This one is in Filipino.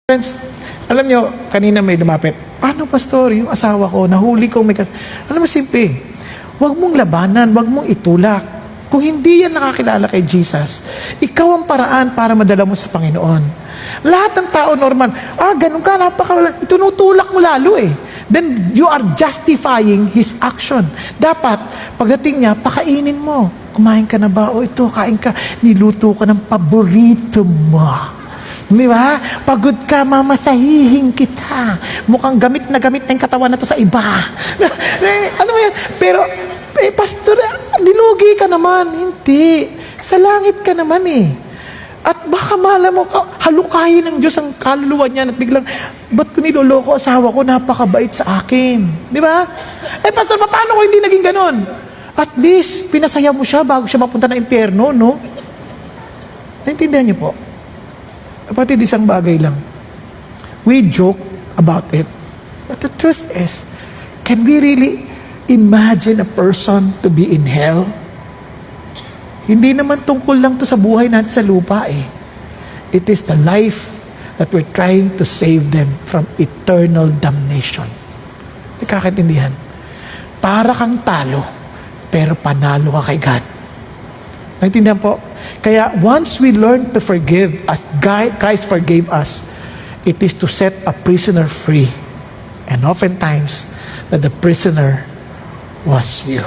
Friends, alam nyo, kanina may lumapit. Paano, pastor, yung asawa ko, nahuli ko, Alam mo, simple. Huwag mong labanan, huwag mong itulak. Kung hindi yan nakakilala kay Jesus, ikaw ang paraan para madala mo sa Panginoon. Lahat ng tao normal, ganun ka, tunutulak mo lalo eh. Then, you are justifying his action. Dapat, pagdating niya, pakainin mo. Kumain ka na ba? O ito, kain ka. Niluto ka ng paborito mo. Di ba? Pagod ka, mamasahihin kita. Mukhang gamit na yung katawan na to sa iba. Ano mo yan? Pero, pastor, dilugi ka naman. Hindi. Sa langit ka naman eh. At baka mala mo, halukayin ng Diyos ang kaluluwa niya at biglang, ba't ko niloloko asawa ko, napakabait sa akin. Di ba? Pastor, paano ko hindi naging ganon? At least, pinasaya mo siya bago siya mapunta na impyerno, no? Naintindihan niyo po? Kapatid, isang bagay lang. We joke about it. But the truth is, can we really imagine a person to be in hell? Hindi naman tungkol lang to sa buhay natin sa lupa eh. It is the life that we're trying to save them from eternal damnation. Nakakaintindihan? Para kang talo, pero panalo ka kay God. Naintindihan po? Kaya once we learn to forgive as Christ forgave us, it is to set a prisoner free. And oftentimes, that the prisoner was you.